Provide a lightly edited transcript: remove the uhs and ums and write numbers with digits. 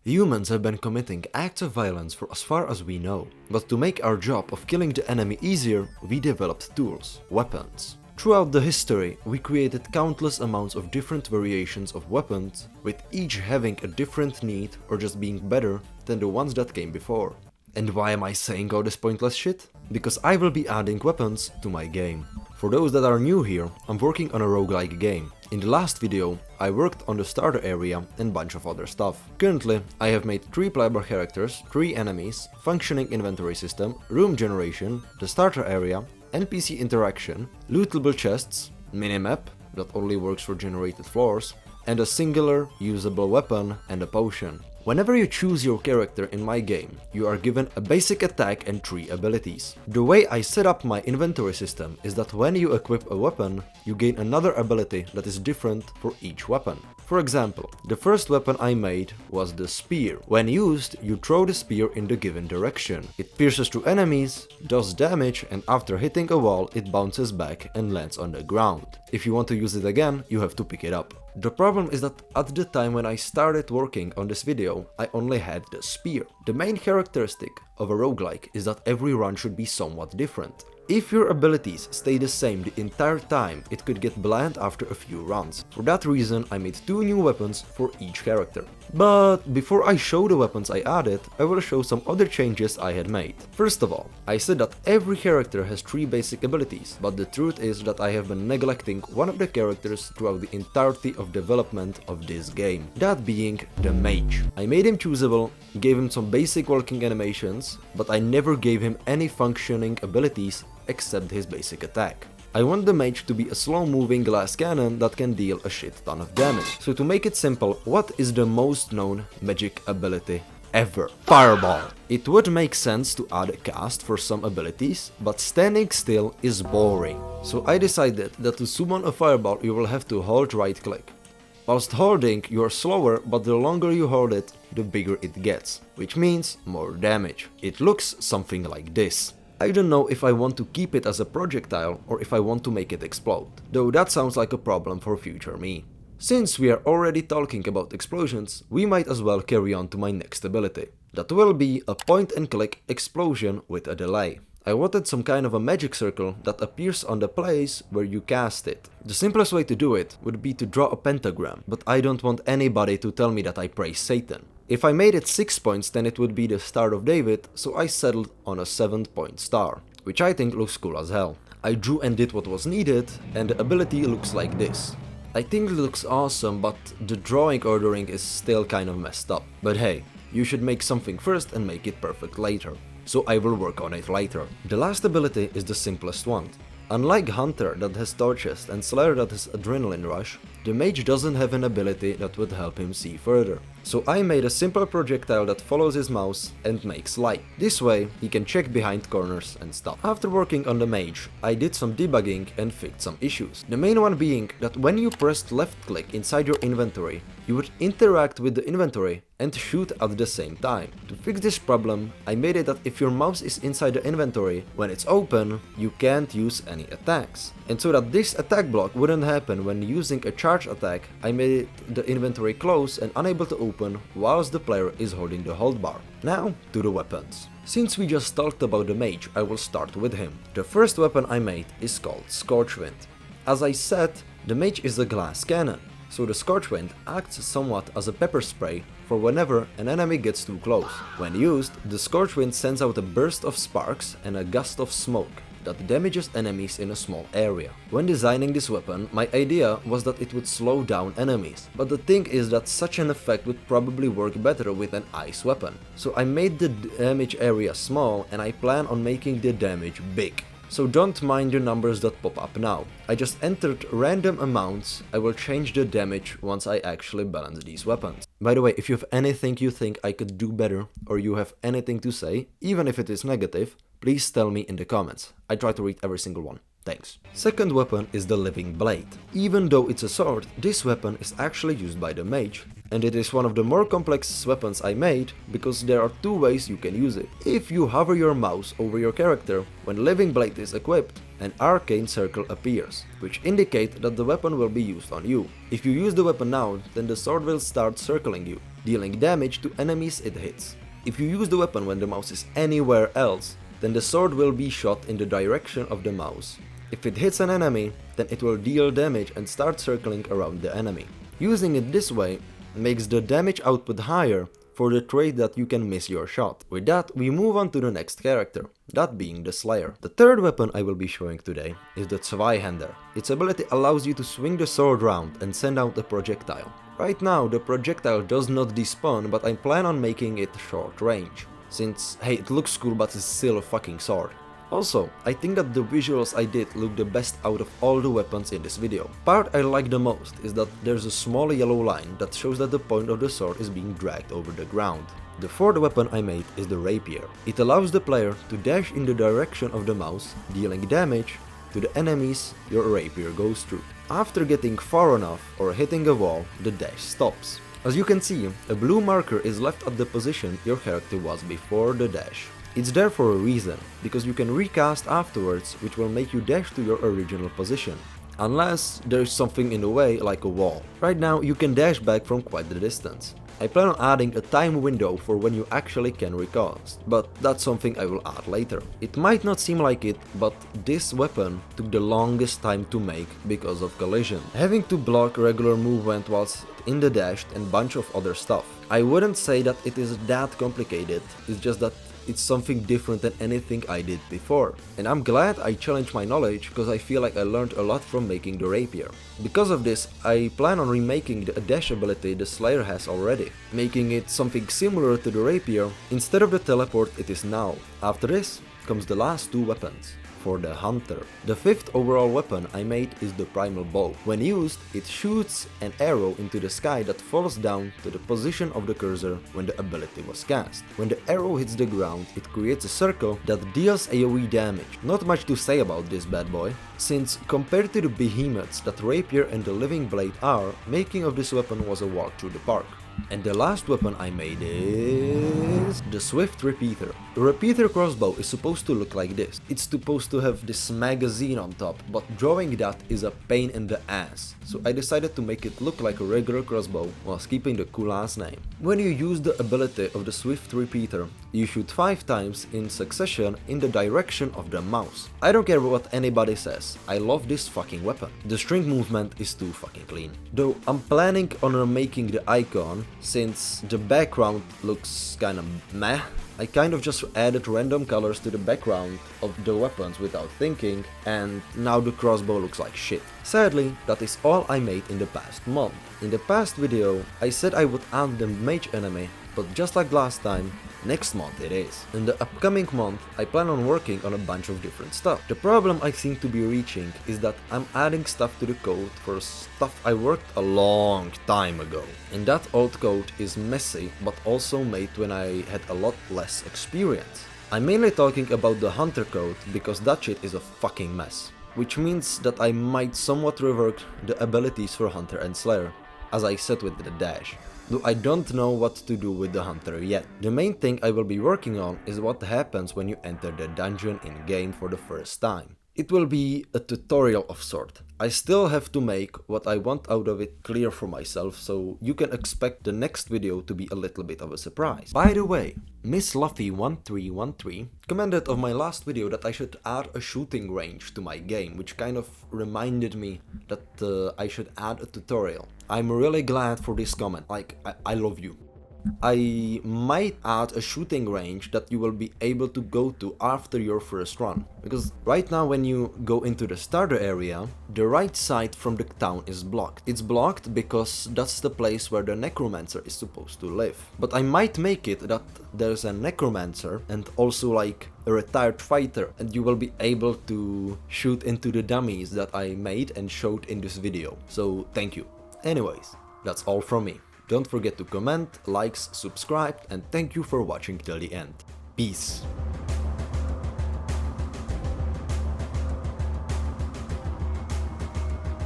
Humans have been committing acts of violence for as far as we know, but to make our job of killing the enemy easier, we developed tools, weapons. Throughout the history, we created countless amounts of different variations of weapons, with each having a different need or just being better than the ones that came before. And why am I saying all this pointless shit? Because I will be adding weapons to my game. For those that are new here, I'm working on a roguelike game. In the last video, I worked on the starter area and bunch of other stuff. Currently, I have made 3 playable characters, 3 enemies, functioning inventory system, room generation, the starter area, NPC interaction, lootable chests, minimap that only works for generated floors, and a singular usable weapon and a potion. Whenever you choose your character in my game, you are given a basic attack and 3 abilities. The way I set up my inventory system is that when you equip a weapon, you gain another ability that is different for each weapon. For example, the first weapon I made was the spear. When used, you throw the spear in the given direction. It pierces through enemies, does damage, and after hitting a wall, it bounces back and lands on the ground. If you want to use it again, you have to pick it up. The problem is that at the time when I started working on this video, I only had the spear. The main characteristic of a roguelike is that every run should be somewhat different. If your abilities stay the same the entire time, it could get bland after a few runs. For that reason, I made 2 new weapons for each character. But before I show the weapons I added, I will show some other changes I had made. First of all, I said that every character has 3 basic abilities, but the truth is that I have been neglecting one of the characters throughout the entirety of development of this game, that being the mage. I made him choosable, gave him some basic working animations, but I never gave him any functioning abilities except his basic attack. I want the mage to be a slow-moving glass cannon that can deal a shit ton of damage. So to make it simple, what is the most known magic ability ever? Fireball! It would make sense to add a cast for some abilities, but standing still is boring. So I decided that to summon a fireball you will have to hold right click. Whilst holding, you are slower, but the longer you hold it, the bigger it gets, which means more damage. It looks something like this. I don't know if I want to keep it as a projectile or if I want to make it explode, though that sounds like a problem for future me. Since we are already talking about explosions, we might as well carry on to my next ability. That will be a point and click explosion with a delay. I wanted some kind of a magic circle that appears on the place where you cast it. The simplest way to do it would be to draw a pentagram, but I don't want anybody to tell me that I praise Satan. If I made it 6 points, then it would be the Star of David, so I settled on a 7-point star, which I think looks cool as hell. I drew and did what was needed, and the ability looks like this. I think it looks awesome, but the drawing ordering is still kind of messed up. But hey, you should make something first and make it perfect later. So I will work on it later. The last ability is the simplest one. Unlike Hunter that has torches and Slayer that has adrenaline rush, the mage doesn't have an ability that would help him see further. So I made a simple projectile that follows his mouse and makes light. This way he can check behind corners and stuff. After working on the mage, I did some debugging and fixed some issues. The main one being that when you pressed left click inside your inventory, you would interact with the inventory and shoot at the same time. To fix this problem, I made it that if your mouse is inside the inventory, when it's open, you can't use any attacks. And so that this attack block wouldn't happen when using a charge attack, I made the inventory close and unable to open whilst the player is holding the hold bar. Now to the weapons. Since we just talked about the mage, I will start with him. The first weapon I made is called Scorchwind. As I said, the mage is a glass cannon. So the Scorchwind acts somewhat as a pepper spray for whenever an enemy gets too close. When used, the Scorchwind sends out a burst of sparks and a gust of smoke that damages enemies in a small area. When designing this weapon, my idea was that it would slow down enemies, but the thing is that such an effect would probably work better with an ice weapon. So I made the damage area small and I plan on making the damage big. So don't mind the numbers that pop up now. I just entered random amounts. I will change the damage once I actually balance these weapons. By the way, if you have anything you think I could do better, or you have anything to say, even if it is negative, please tell me in the comments. I try to read every single one. Thanks. Second weapon is the Living Blade. Even though it's a sword, this weapon is actually used by the mage. And it is one of the more complex weapons I made, because there are 2 ways you can use it. If you hover your mouse over your character, when Living Blade is equipped, an arcane circle appears, which indicate that the weapon will be used on you. If you use the weapon now, then the sword will start circling you. dealing damage to enemies it hits. If you use the weapon when the mouse is anywhere else, then the sword will be shot in the direction of the mouse. If it hits an enemy, then it will deal damage and start circling around the enemy. Using it this way makes the damage output higher for the trait that you can miss your shot. With that, we move on to the next character, that being the Slayer. The third weapon I will be showing today is the Zweihander. Its ability allows you to swing the sword round and send out a projectile. Right now the projectile does not despawn, but I plan on making it short range, since hey, it looks cool but it's still a fucking sword. Also, I think that the visuals I did look the best out of all the weapons in this video. Part I like the most is that there's a small yellow line that shows that the point of the sword is being dragged over the ground. The fourth weapon I made is the Rapier. It allows the player to dash in the direction of the mouse, dealing damage to the enemies your rapier goes through. After getting far enough or hitting a wall, the dash stops. As you can see, a blue marker is left at the position your character was before the dash. It's there for a reason, because you can recast afterwards, which will make you dash to your original position. Unless there's something in the way, like a wall. Right now you can dash back from quite the distance. I plan on adding a time window for when you actually can recast, but that's something I will add later. It might not seem like it, but this weapon took the longest time to make because of collision. Having to block regular movement whilst in the dash and bunch of other stuff. I wouldn't say that it is that complicated, it's just that it's something different than anything I did before. And I'm glad I challenged my knowledge, because I feel like I learned a lot from making the rapier. Because of this, I plan on remaking the dash ability the Slayer has already, making it something similar to the rapier instead of the teleport it is now. After this comes the last two weapons. For the Hunter. The fifth overall weapon I made is the Primal Bow. When used, it shoots an arrow into the sky that falls down to the position of the cursor when the ability was cast. When the arrow hits the ground, it creates a circle that deals AoE damage. Not much to say about this bad boy, since compared to the behemoths that Rapier and the Living Blade are, making of this weapon was a walk through the park. And the last weapon I made is the Swift Repeater. The Repeater crossbow is supposed to look like this. It's supposed to have this magazine on top, but drawing that is a pain in the ass. So I decided to make it look like a regular crossbow whilst keeping the cool ass name. When you use the ability of the Swift Repeater, you shoot 5 times in succession in the direction of the mouse. I don't care what anybody says, I love this fucking weapon. The string movement is too fucking clean. Though I'm planning on remaking the icon, since the background looks kinda meh. I kind of just added random colors to the background of the weapons without thinking, and now the crossbow looks like shit. Sadly, that is all I made in the past month. In the past video, I said I would add the mage enemy, but just like last time, next month it is. In the upcoming month, I plan on working on a bunch of different stuff. The problem I seem to be reaching is that I'm adding stuff to the code for stuff I worked a long time ago. And that old code is messy, but also made when I had a lot less experience. I'm mainly talking about the Hunter code, because that shit is a fucking mess. Which means that I might somewhat revert the abilities for Hunter and Slayer, as I said with the dash. Though I don't know what to do with the Hunter yet. The main thing I will be working on is what happens when you enter the dungeon in-game for the first time. It will be a tutorial of sort. I still have to make what I want out of it clear for myself, so you can expect the next video to be a little bit of a surprise. By the way, Miss Luffy1313 commented of my last video that I should add a shooting range to my game, which kind of reminded me that I should add a tutorial. I'm really glad for this comment, like, I love you. I might add a shooting range that you will be able to go to after your first run, because right now when you go into the starter area, the right side from the town is blocked. It's blocked because that's the place where the necromancer is supposed to live. But I might make it that there's a necromancer and also like a retired fighter, and you will be able to shoot into the dummies that I made and showed in this video. So thank you. Anyways, that's all from me. Don't forget to comment, likes, subscribe, and thank you for watching till the end. Peace.